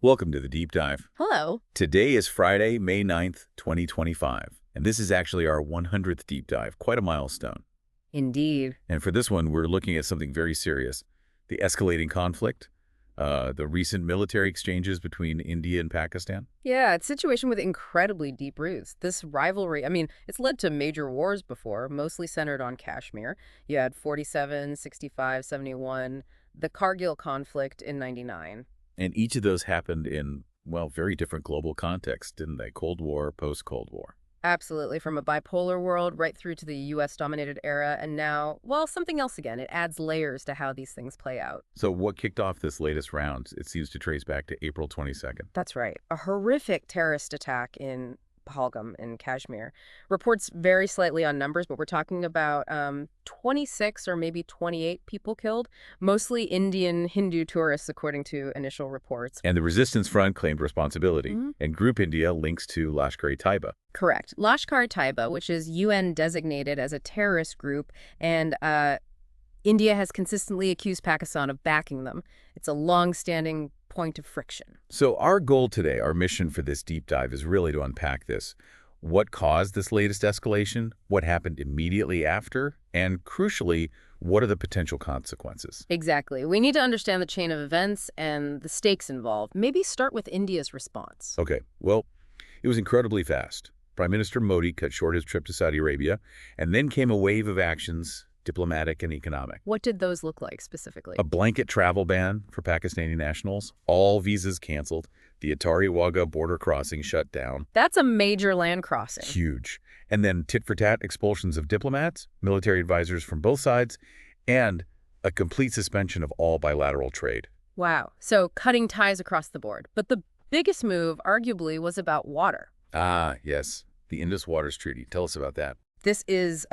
Welcome to the Deep Dive. Hello. Today is Friday, May 9th, 2025, and this is actually our 100th Deep Dive, quite a milestone. Indeed. And for this one, we're looking at something very serious, the escalating conflict, the recent military exchanges between India and Pakistan. Yeah, it's a situation with incredibly deep roots. This rivalry, it's led to major wars before, mostly centered on Kashmir. You had 47, 65, 71, the Kargil conflict in 99. And each of those happened in, well, very different global contexts, didn't they? Cold War, post-Cold War. Absolutely, from a bipolar world right through to the US-dominated era, and now, well, something else again. It adds layers to how these things play out. So what kicked off this latest round? It seems to trace back to April 22nd. That's right. A horrific terrorist attack in Pahalgam in Kashmir. Reports vary slightly on numbers, but we're talking about 26 or maybe 28 people killed, mostly Indian Hindu tourists, according to initial reports. And the Resistance Front claimed responsibility, Mhm. and Group India links to Lashkar-e-Taiba. Correct. Lashkar-e-Taiba, which is UN designated as a terrorist group, and India has consistently accused Pakistan of backing them. It's a long-standing point of friction. So our goal today, our mission for this deep dive is really to unpack this. What caused this latest escalation? What happened immediately after? And crucially, what are the potential consequences? Exactly. We need to understand the chain of events and the stakes involved. Maybe start with India's response. Okay, well, it was incredibly fast. Prime Minister Modi cut short his trip to Saudi Arabia, and then came a wave of actions, diplomatic and economic. What did those look like specifically? A blanket travel ban for Pakistani nationals, all visas canceled, the Atari Wagah border crossing shut down. That's a major land crossing. Huge. And then tit-for-tat expulsions of diplomats, military advisors from both sides, and a complete suspension of all bilateral trade. Wow. So cutting ties across the board. But the biggest move, arguably, was about water. Ah, yes, the Indus Waters Treaty. Tell us about that. This is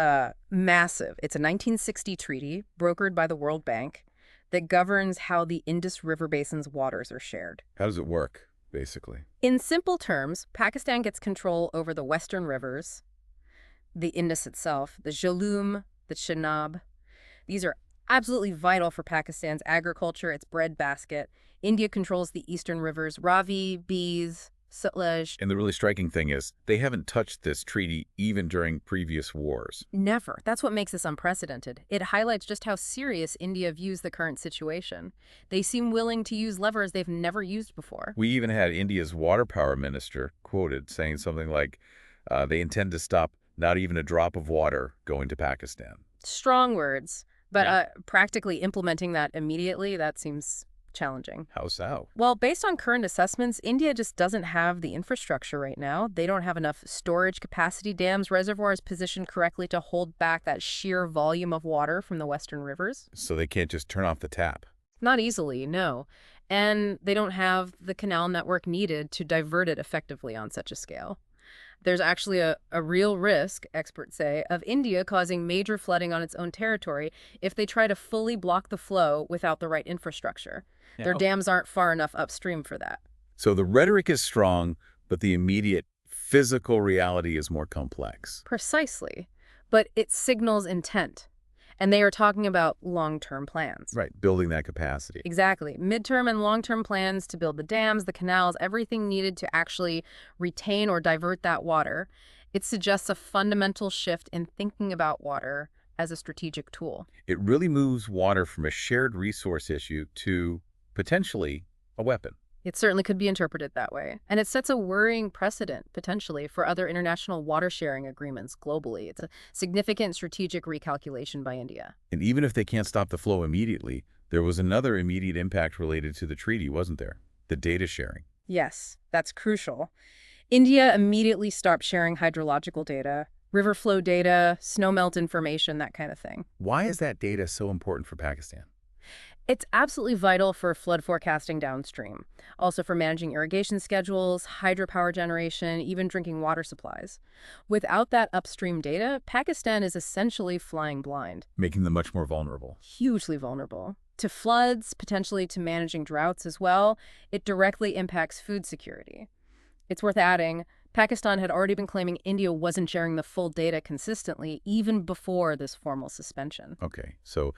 massive. It's a 1960 treaty brokered by the World Bank that governs how the Indus River Basin's waters are shared. How does it work, basically? In simple terms, Pakistan gets control over the western rivers, the Indus itself, the Jhelum, the Chenab. These are absolutely vital for Pakistan's agriculture, its breadbasket. India controls the eastern rivers, Ravi, Bees, Sutlej. And the really striking thing is, they haven't touched this treaty even during previous wars. Never. That's what makes this unprecedented. It highlights just how serious India views the current situation. They seem willing to use levers they've never used before. We even had India's water power minister quoted saying something like, they intend to stop not even a drop of water going to Pakistan. Strong words, but Yeah. Practically implementing that immediately, that seems challenging. How so? Well, based on current assessments, India just doesn't have the infrastructure right now. They don't have enough storage capacity, dams, reservoirs positioned correctly to hold back that sheer volume of water from the western rivers. So they can't just turn off the tap. Not easily, no. And they don't have the canal network needed to divert it effectively on such a scale. There's actually a real risk, experts say, of India causing major flooding on its own territory if they try to fully block the flow without the right infrastructure. Their dams aren't far enough upstream for that. So the rhetoric is strong, but the immediate physical reality is more complex. Precisely. But it signals intent. And they are talking about long-term plans. Right, building that capacity. Exactly. Midterm and long-term plans to build the dams, the canals, everything needed to actually retain or divert that water. It suggests a fundamental shift in thinking about water as a strategic tool. It really moves water from a shared resource issue to potentially a weapon. It certainly could be interpreted that way. And it sets a worrying precedent, potentially, for other international water-sharing agreements globally. It's a significant strategic recalculation by India. And even if they can't stop the flow immediately, there was another immediate impact related to the treaty, wasn't there? The data sharing. Yes, that's crucial. India immediately stopped sharing hydrological data, river flow data, snowmelt information, that kind of thing. Why is that data so important for Pakistan? It's absolutely vital for flood forecasting downstream, also for managing irrigation schedules, hydropower generation, even drinking water supplies. Without that upstream data, Pakistan is essentially flying blind. Making them much more vulnerable. Hugely vulnerable. To floods, potentially to managing droughts as well. It directly impacts food security. It's worth adding, Pakistan had already been claiming India wasn't sharing the full data consistently even before this formal suspension. Okay, so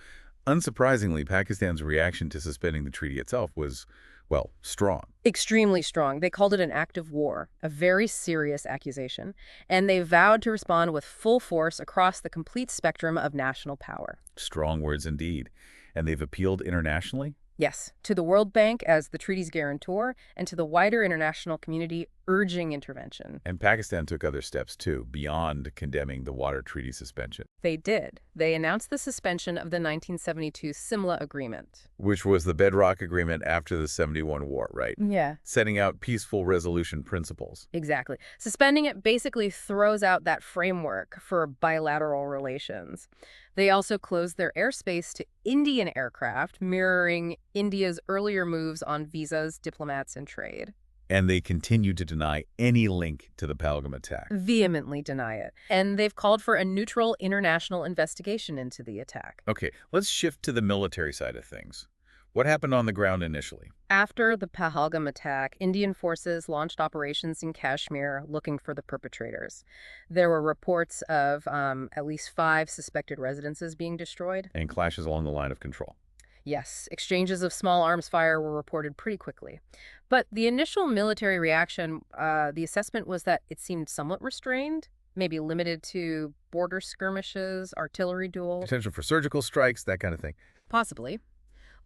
unsurprisingly, Pakistan's reaction to suspending the treaty itself was well, strong. Extremely strong. They called it an act of war, a very serious accusation, and they vowed to respond with full force across the complete spectrum of national power. Strong words indeed. And they've appealed internationally? Yes, to the World Bank as the treaty's guarantor, and to the wider international community urging intervention. And Pakistan took other steps, too, beyond condemning the water treaty suspension, They did. They announced the suspension of the 1972 Simla Agreement. which was the bedrock agreement after the 71 war, right? Yeah. Setting out peaceful resolution principles. Exactly. Suspending it basically throws out that framework for bilateral relations. They also closed their airspace to Indian aircraft, mirroring India's earlier moves on visas, diplomats, and trade. And they continue to deny any link to the Pahalgam attack. Vehemently deny it. And they've called for a neutral international investigation into the attack. Okay, let's shift to the military side of things. What happened on the ground initially? After the Pahalgam attack, Indian forces launched operations in Kashmir looking for the perpetrators. There were reports of at least 5 suspected residences being destroyed. And clashes along the line of control. Yes, exchanges of small arms fire were reported pretty quickly. But the initial military reaction, the assessment was that it seemed somewhat restrained, maybe limited to border skirmishes, artillery duels. Potential for surgical strikes, that kind of thing. Possibly.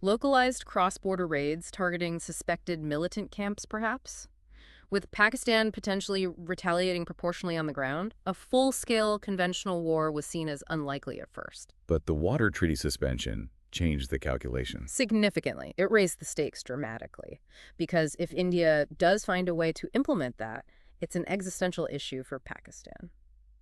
Localized cross-border raids targeting suspected militant camps, perhaps? With Pakistan potentially retaliating proportionally on the ground, a full-scale conventional war was seen as unlikely at first. But the water treaty suspension changed the calculations. Significantly. It raised the stakes dramatically. Because if India does find a way to implement that, it's an existential issue for Pakistan.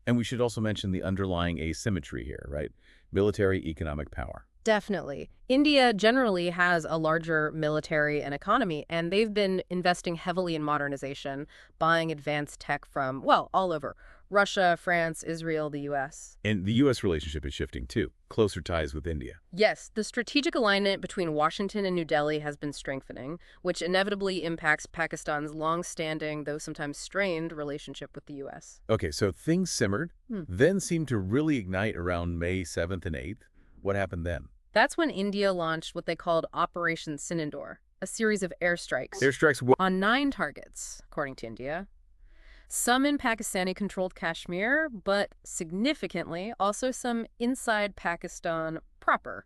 And we should also mention the underlying asymmetry here, right? Military economic power. Definitely. India generally has a larger military and economy, and they've been investing heavily in modernization, buying advanced tech from, well, all over. Russia, France, Israel, the U.S. And the U.S. relationship is shifting, too. Closer ties with India. Yes, the strategic alignment between Washington and New Delhi has been strengthening, which inevitably impacts Pakistan's long-standing, though sometimes strained, relationship with the U.S. Okay, so things simmered, then seemed to really ignite around May 7th and 8th. What happened then? That's when India launched what they called Operation Sinandor, a series of airstrikes Airstrikes on 9 targets, according to India. Some in Pakistani-controlled Kashmir, but significantly also some inside Pakistan proper,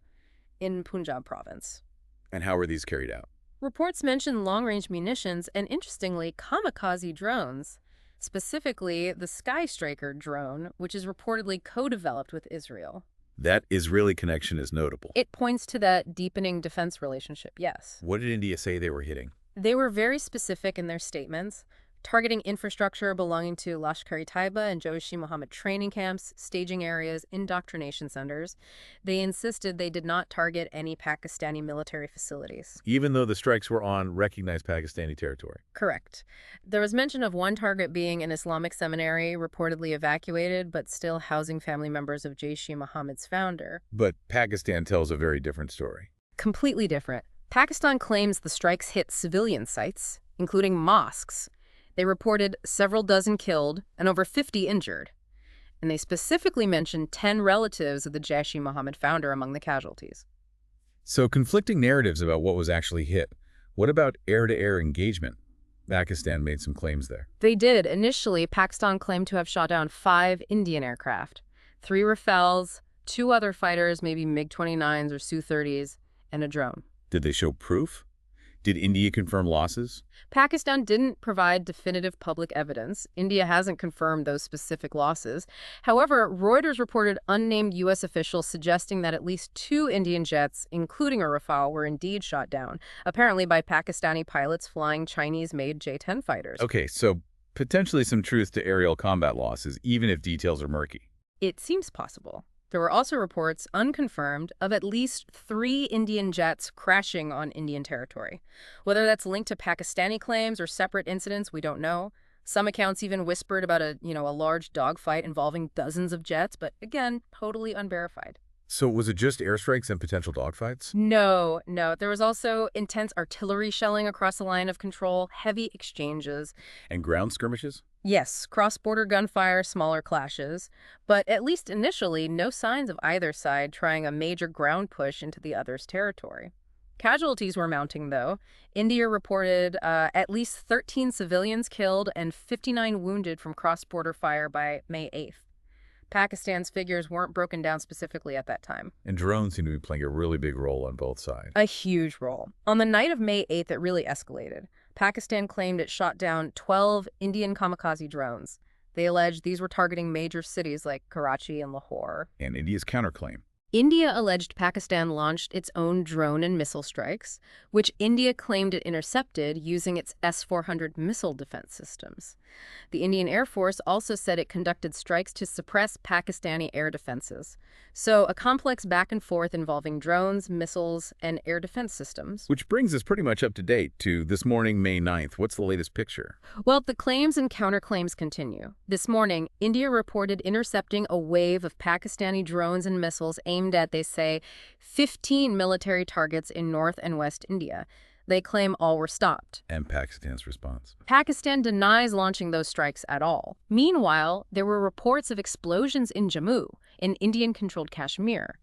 in Punjab province. And how were these carried out? Reports mention long-range munitions and, interestingly, kamikaze drones, specifically the Sky Striker drone, which is reportedly co-developed with Israel. That Israeli connection is notable. It points to that deepening defense relationship, yes. What did India say they were hitting? They were very specific in their statements, targeting infrastructure belonging to Lashkar-e-Taiba and Jaish-e-Mohammed training camps, staging areas, indoctrination centers. They insisted they did not target any Pakistani military facilities. Even though the strikes were on recognized Pakistani territory. Correct. There was mention of one target being an Islamic seminary reportedly evacuated, but still housing family members of Jaish-e-Mohammed's founder. But Pakistan tells a very different story. Completely different. Pakistan claims the strikes hit civilian sites, including mosques. They reported several dozen killed and over 50 injured. And they specifically mentioned 10 relatives of the Jaish-e-Mohammed founder among the casualties. So conflicting narratives about what was actually hit. What about air-to-air engagement? Pakistan made some claims there. They did. Initially, Pakistan claimed to have shot down 5 Indian aircraft, 3 Rafales, 2 other fighters, maybe MiG-29s or Su-30s, and a drone. Did they show proof? Did India confirm losses? Pakistan didn't provide definitive public evidence. India hasn't confirmed those specific losses. However, Reuters reported unnamed U.S. officials suggesting that at least 2 Indian jets, including a Rafale, were indeed shot down, apparently by Pakistani pilots flying Chinese-made J-10 fighters. Okay, so potentially some truth to aerial combat losses, even if details are murky. It seems possible. There were also reports, unconfirmed, of at least 3 Indian jets crashing on Indian territory. Whether that's linked to Pakistani claims or separate incidents, we don't know. Some accounts even whispered about a large dogfight involving dozens of jets, but again, totally unverified. So was it just airstrikes and potential dogfights? No. There was also intense artillery shelling across the line of control, heavy exchanges. And ground skirmishes? Yes, cross-border gunfire, smaller clashes, but at least initially, no signs of either side trying a major ground push into the other's territory. Casualties were mounting, though. India reported at least 13 civilians killed and 59 wounded from cross-border fire by May 8th. Pakistan's figures weren't broken down specifically at that time. And drones seem to be playing a really big role on both sides. A huge role. On the night of May 8th, it really escalated. Pakistan claimed it shot down 12 Indian kamikaze drones. They alleged these were targeting major cities like Karachi and Lahore. And India's counterclaim. India alleged Pakistan launched its own drone and missile strikes, which India claimed it intercepted using its S-400 missile defense systems. The Indian Air Force also said it conducted strikes to suppress Pakistani air defenses. So a complex back and forth involving drones, missiles, and air defense systems. Which brings us pretty much up to date to this morning, May 9th. What's the latest picture? Well, the claims and counterclaims continue. This morning, India reported intercepting a wave of Pakistani drones and missiles aimed at, they say, 15 military targets in North and West India. They claim all were stopped. And Pakistan's response. Pakistan denies launching those strikes at all. Meanwhile, there were reports of explosions in Jammu, in Indian-controlled Kashmir.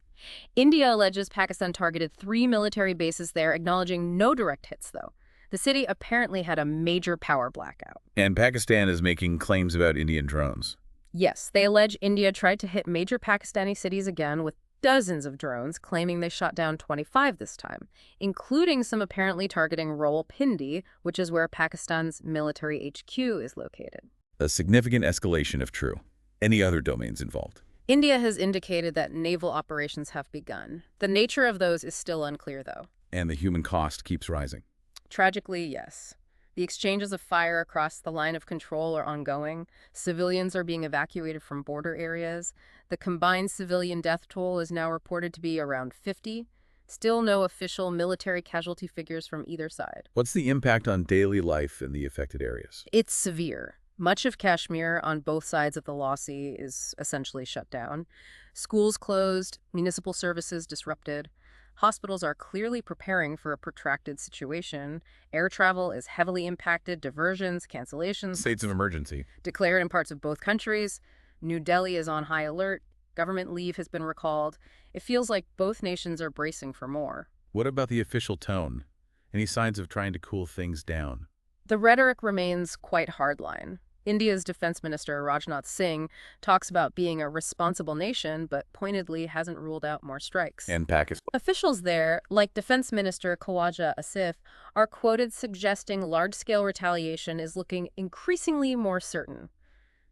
India alleges Pakistan targeted 3 military bases there, acknowledging no direct hits, though. The city apparently had a major power blackout. And Pakistan is making claims about Indian drones. Yes, they allege India tried to hit major Pakistani cities again with dozens of drones, claiming they shot down 25 this time, including some apparently targeting Rawalpindi, which is where Pakistan's military HQ is located. A significant escalation if true. Any other domains involved? India has indicated that naval operations have begun. The nature of those is still unclear, though. And the human cost keeps rising. Tragically, yes. The exchanges of fire across the line of control are ongoing. Civilians are being evacuated from border areas. The combined civilian death toll is now reported to be around 50. Still no official military casualty figures from either side. What's the impact on daily life in the affected areas? It's severe. Much of Kashmir on both sides of the Lasi is essentially shut down. Schools closed, municipal services disrupted. Hospitals are clearly preparing for a protracted situation. Air travel is heavily impacted, diversions, cancellations. States of emergency. Declared in parts of both countries. New Delhi is on high alert. Government leave has been recalled. It feels like both nations are bracing for more. What about the official tone? Any signs of trying to cool things down? The rhetoric remains quite hardline. India's Defense Minister Rajnath Singh talks about being a responsible nation, but pointedly hasn't ruled out more strikes. And Pakistan. Officials there, like Defense Minister Khawaja Asif, are quoted suggesting large-scale retaliation is looking increasingly more certain.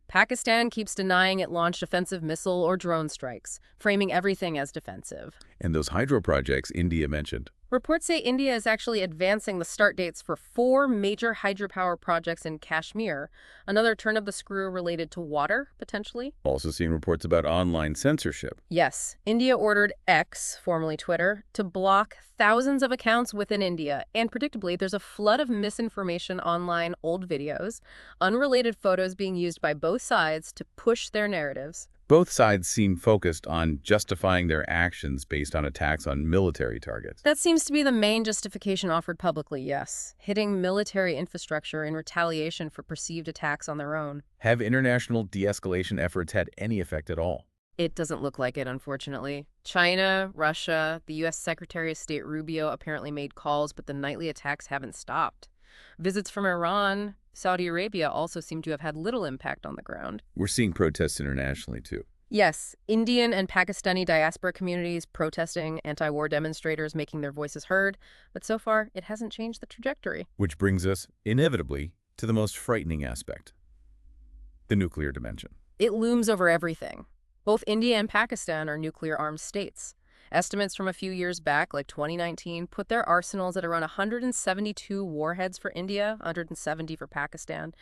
Pakistan keeps denying it launched offensive missile or drone strikes, framing everything as defensive. And those hydro projects India mentioned. Reports say India is actually advancing the start dates for 4 major hydropower projects in Kashmir, another turn of the screw related to water, potentially. Also seeing reports about online censorship. Yes, India ordered X, formerly Twitter, to block thousands of accounts within India, and predictably, there's a flood of misinformation online, old videos, unrelated photos being used by both sides to push their narratives. Both sides seem focused on justifying their actions based on attacks on military targets. That seems to be the main justification offered publicly, yes. Hitting military infrastructure in retaliation for perceived attacks on their own. Have international de-escalation efforts had any effect at all? It doesn't look like it, unfortunately. China, Russia, the U.S. Secretary of State Rubio apparently made calls, but the nightly attacks haven't stopped. Visits from Iran, Saudi Arabia also seem to have had little impact on the ground. We're seeing protests internationally, too. Yes, Indian and Pakistani diaspora communities protesting, anti-war demonstrators making their voices heard, but so far it hasn't changed the trajectory. Which brings us, inevitably, to the most frightening aspect. The nuclear dimension. It looms over everything. Both India and Pakistan are nuclear-armed states. Estimates from a few years back, like 2019, put their arsenals at around 172 warheads for India, 170 for Pakistan.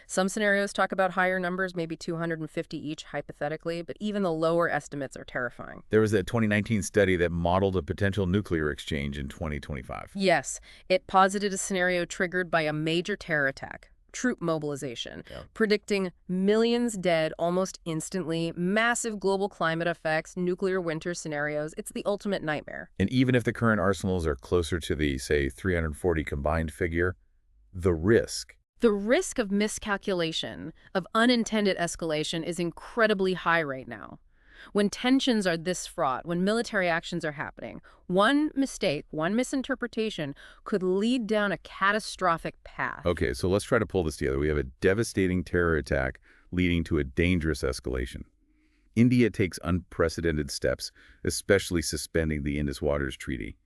Some scenarios talk about higher numbers, maybe 250 each, hypothetically, but even the lower estimates are terrifying. There was that 2019 study that modeled a potential nuclear exchange in 2025. Yes, it posited a scenario triggered by a major terror attack. Troop mobilization, predicting millions dead almost instantly, massive global climate effects, nuclear winter scenarios. It's the ultimate nightmare. And even if the current arsenals are closer to the, say, 340 combined figure, the risk of miscalculation, of unintended escalation is incredibly high right now. When tensions are this fraught, when military actions are happening, one mistake, one misinterpretation could lead down a catastrophic path. Okay, so let's try to pull this together. We have a devastating terror attack leading to a dangerous escalation. India takes unprecedented steps, especially suspending the Indus Waters Treaty.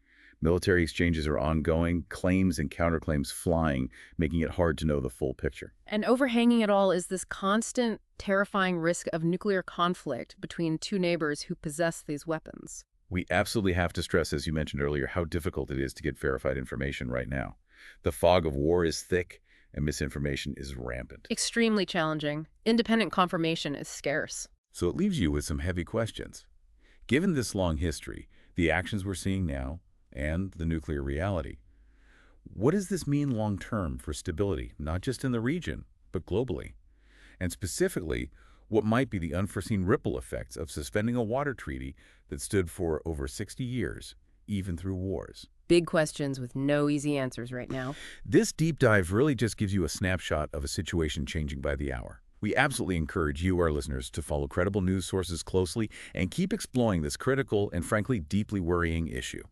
Military exchanges are ongoing, claims and counterclaims flying, making it hard to know the full picture. And overhanging it all is this constant, terrifying risk of nuclear conflict between two neighbors who possess these weapons. We absolutely have to stress, as you mentioned earlier, how difficult it is to get verified information right now. The fog of war is thick, and misinformation is rampant. Extremely challenging. Independent confirmation is scarce. So it leaves you with some heavy questions. Given this long history, the actions we're seeing now, and the nuclear reality, what does this mean long-term for stability, not just in the region, but globally? And specifically, what might be the unforeseen ripple effects of suspending a water treaty that stood for over 60 years, even through wars? Big questions with no easy answers right now. This deep dive really just gives you a snapshot of a situation changing by the hour. We absolutely encourage you, our listeners, to follow credible news sources closely and keep exploring this critical and frankly deeply worrying issue.